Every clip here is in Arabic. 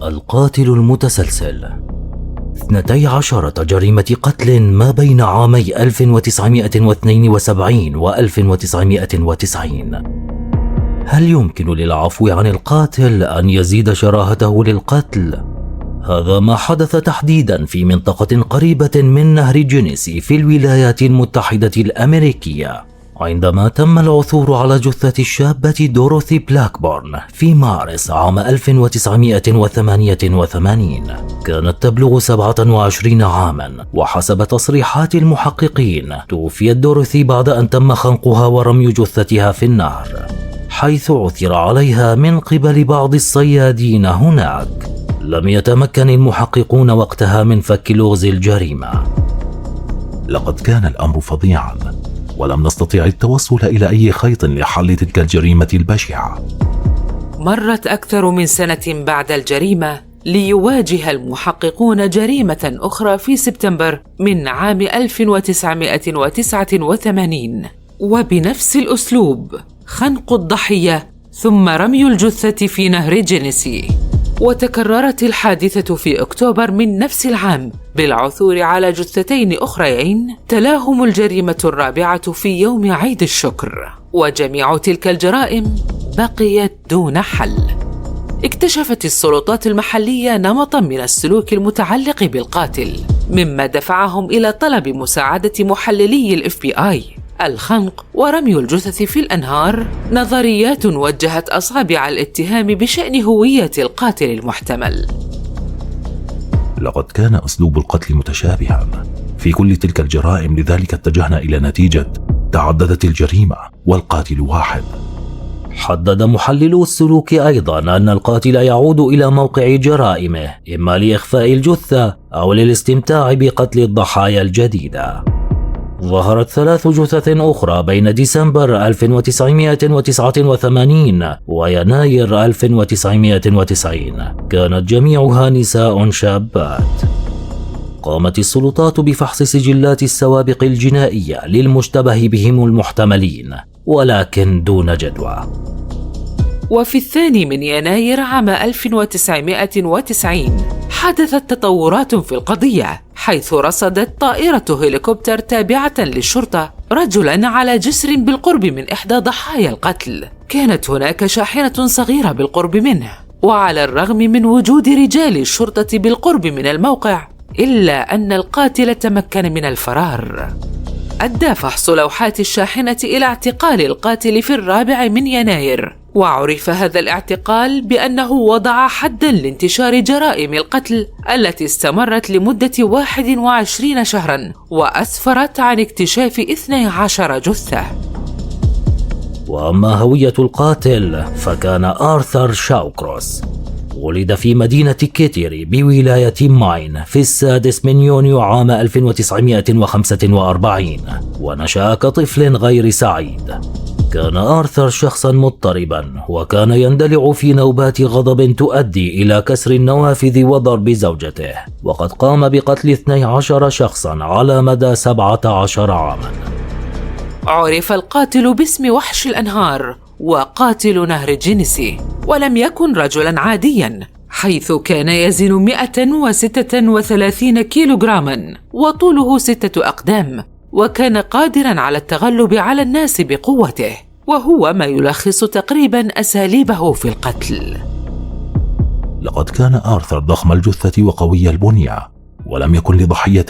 القاتل المتسلسل. 12 جريمة قتل ما بين عامي 1972 و 1990. هل يمكن للعفو عن القاتل أن يزيد شراهته للقتل؟ هذا ما حدث تحديدا في منطقة قريبة من نهر جينيسي في الولايات المتحدة الأمريكية، عندما تم العثور على جثة الشابة دوروثي بلاكبورن في مارس عام 1988. كانت تبلغ 27 عاما، وحسب تصريحات المحققين توفيت دوروثي بعد أن تم خنقها ورمي جثتها في النهر، حيث عثر عليها من قبل بعض الصيادين هناك. لم يتمكن المحققون وقتها من فك لغز الجريمة. لقد كان الأمر فظيعا، ولم نستطيع التوصل إلى أي خيط لحل تلك الجريمة البشعة. مرت أكثر من سنة بعد الجريمة ليواجه المحققون جريمة أخرى في سبتمبر من عام 1989، وبنفس الأسلوب: خنق الضحية ثم رمي الجثة في نهر جينيسي. وتكررت الحادثة في أكتوبر من نفس العام بالعثور على جثتين أخريين تلاهم الجريمة الرابعة في يوم عيد الشكر، وجميع تلك الجرائم بقيت دون حل. اكتشفت السلطات المحلية نمطاً من السلوك المتعلق بالقاتل، مما دفعهم إلى طلب مساعدة محللي ال FBI. الخنق ورمي الجثث في الأنهار نظريات وجهت أصابع الاتهام بشأن هوية القاتل المحتمل. لقد كان أسلوب القتل متشابها في كل تلك الجرائم، لذلك اتجهنا إلى نتيجة تعددت الجريمة والقاتل واحد. حدد محللو السلوك أيضا أن القاتل يعود إلى موقع جرائمه إما لإخفاء الجثة أو للاستمتاع بقتل الضحايا الجديدة. ظهرت 3 جثث أخرى بين ديسمبر 1989 ويناير 1990، كانت جميعها نساء شابات. قامت السلطات بفحص سجلات السوابق الجنائية للمشتبه بهم المحتملين، ولكن دون جدوى. وفي 2 يناير عام 1990 حدثت تطورات في القضية، حيث رصدت طائرة هليكوبتر تابعة للشرطة رجلاً على جسر بالقرب من إحدى ضحايا القتل. كانت هناك شاحنة صغيرة بالقرب منه، وعلى الرغم من وجود رجال الشرطة بالقرب من الموقع، إلا أن القاتل تمكن من الفرار. أدى فحص لوحات الشاحنة إلى اعتقال القاتل في 4 يناير، وعرف هذا الاعتقال بأنه وضع حداً لانتشار جرائم القتل التي استمرت لمدة 21 شهراً وأسفرت عن اكتشاف 12 جثة. وأما هوية القاتل فكان آرثر شاوكروس. ولد في مدينة كيتيري بولاية ماين في 6 يونيو عام 1945، ونشأ كطفل غير سعيد. كان آرثر شخصا مضطربا، وكان يندلع في نوبات غضب تؤدي إلى كسر النوافذ وضرب زوجته، وقد قام بقتل 12 شخصا على مدى 17 عاما. عرف القاتل باسم وحش الأنهار وقاتل نهر جينيسي، ولم يكن رجلا عاديا، حيث كان يزن 136 كيلوغراما وطوله 6 أقدام، وكان قادرا على التغلب على الناس بقوته، وهو ما يلخص تقريبا أساليبه في القتل. لقد كان آرثر ضخم الجثة وقوي البنية، ولم يكن لضحية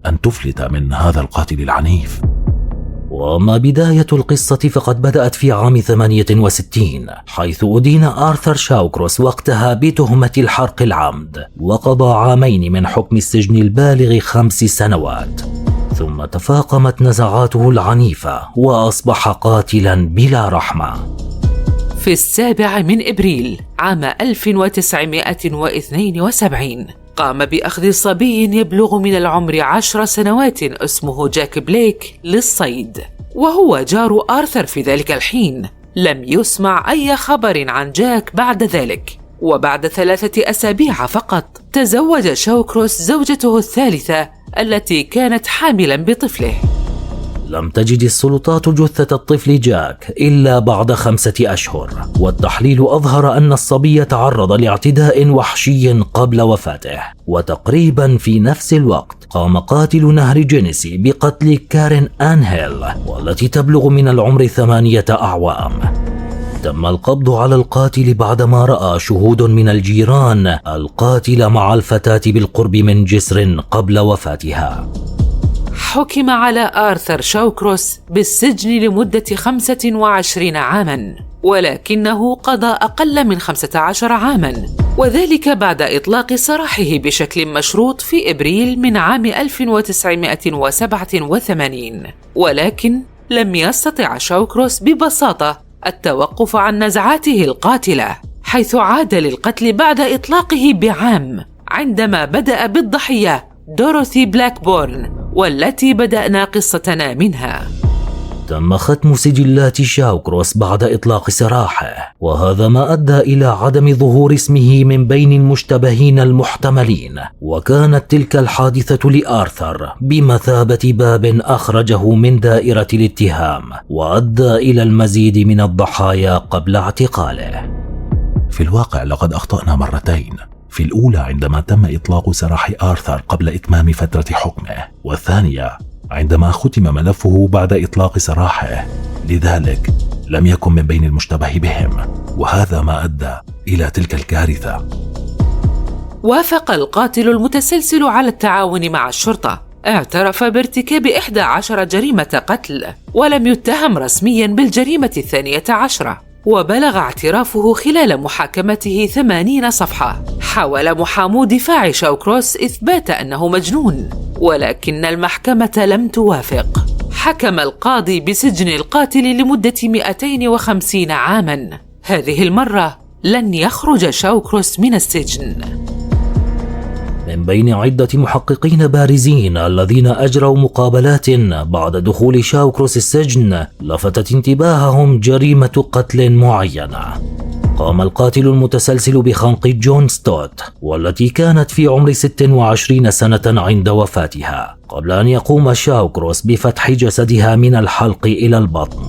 أن تفلت من هذا القاتل العنيف. وأما بداية القصة فقد بدأت في عام 68، حيث أدين آرثر شاوكروس وقتها بتهمة الحرق العمد، وقضى 2 من حكم السجن البالغ 5 سنوات، ثم تفاقمت نزعاته العنيفة وأصبح قاتلا بلا رحمة. في 7 أبريل عام 1972 قام بأخذ صبي يبلغ من العمر 10 سنوات اسمه جاك بليك للصيد، وهو جار آرثر في ذلك الحين. لم يسمع أي خبر عن جاك بعد ذلك، وبعد 3 أسابيع فقط تزوج شاوكروس زوجته الثالثة التي كانت حاملا بطفله. لم تجد السلطات جثة الطفل جاك إلا بعد 5 أشهر، والتحليل أظهر أن الصبي تعرض لاعتداء وحشي قبل وفاته. وتقريبا في نفس الوقت قام قاتل نهر جينيسي بقتل كارين آنهيل، والتي تبلغ من العمر 8 أعوام. تم القبض على القاتل بعدما رأى شهود من الجيران القاتل مع الفتاة بالقرب من جسر قبل وفاتها. حكم على آرثر شاوكروس بالسجن لمدة 25 عاماً، ولكنه قضى أقل من 15 عاماً، وذلك بعد إطلاق سراحه بشكل مشروط في إبريل من عام 1987. ولكن لم يستطع شاوكروس ببساطة التوقف عن نزعاته القاتلة، حيث عاد للقتل بعد إطلاقه بعام عندما بدأ بالضحية دوروثي بلاكبورن، والتي بدأنا قصتنا منها. تم ختم سجلات شاوكروس بعد إطلاق سراحه، وهذا ما أدى إلى عدم ظهور اسمه من بين المشتبهين المحتملين. وكانت تلك الحادثة لآرثر بمثابة باب أخرجه من دائرة الاتهام، وأدى إلى المزيد من الضحايا قبل اعتقاله. في الواقع لقد أخطأنا مرتين، في الأولى عندما تم إطلاق سراح آرثر قبل إتمام فترة حكمه، والثانية عندما ختم ملفه بعد إطلاق سراحه، لذلك لم يكن من بين المشتبه بهم، وهذا ما أدى إلى تلك الكارثة. وافق القاتل المتسلسل على التعاون مع الشرطة، اعترف بارتكاب 11 جريمة قتل، ولم يتهم رسميا بالجريمة 12، وبلغ اعترافه خلال محاكمته 80 صفحة. حاول محامو دفاع شاوكروس إثبات أنه مجنون، ولكن المحكمة لم توافق. حكم القاضي بسجن القاتل لمدة 250 عاماً. هذه المرة لن يخرج شاوكروس من السجن. من بين عدة محققين بارزين الذين أجروا مقابلات بعد دخول شاوكروس السجن، لفتت انتباههم جريمة قتل معينة. قام القاتل المتسلسل بخنق جون ستوت، والتي كانت في عمر 26 سنة عند وفاتها، قبل أن يقوم شاوكروس بفتح جسدها من الحلق إلى البطن،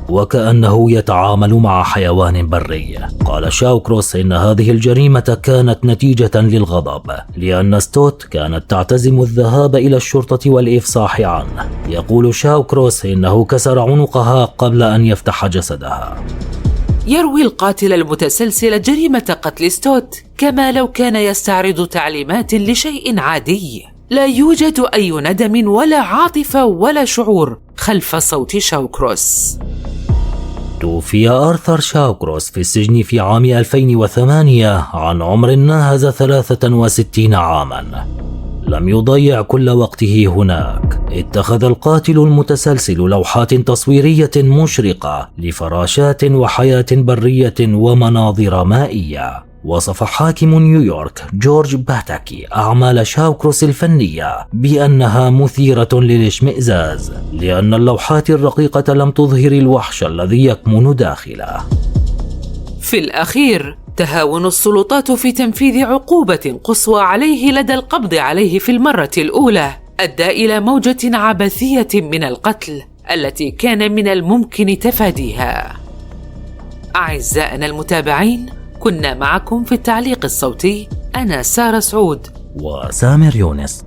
وكأنه يتعامل مع حيوان بري. قال شاوكروس إن هذه الجريمة كانت نتيجة للغضب، لأن ستوت كانت تعتزم الذهاب إلى الشرطة والإفصاح عنه. يقول شاوكروس إنه كسر عنقها قبل أن يفتح جسدها. يروي القاتل المتسلسل جريمة قتل ستوت كما لو كان يستعرض تعليمات لشيء عادي. لا يوجد أي ندم ولا عاطفة ولا شعور خلف صوت شاوكروس. توفي آرثر شاوكروس في السجن في عام 2008 عن عمر ناهز 63 عاما. لم يضيع كل وقته هناك. اتخذ القاتل المتسلسل لوحات تصويرية مشرقة لفراشات وحياة برية ومناظر مائية. وصف حاكم نيويورك جورج باتاكي أعمال شاوكروس الفنية بأنها مثيرة للاشمئزاز، لأن اللوحات الرقيقة لم تظهر الوحش الذي يكمن داخله. في الأخير، تهاون السلطات في تنفيذ عقوبة قصوى عليه لدى القبض عليه في المرة الأولى أدى إلى موجة عبثية من القتل التي كان من الممكن تفاديها. أعزائنا المتابعين، كنا معكم في التعليق الصوتي أنا سارة سعود وسامر يونس.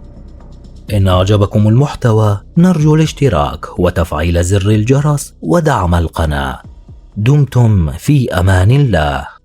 إن أعجبكم المحتوى نرجو الاشتراك وتفعيل زر الجرس ودعم القناة. دمتم في أمان الله.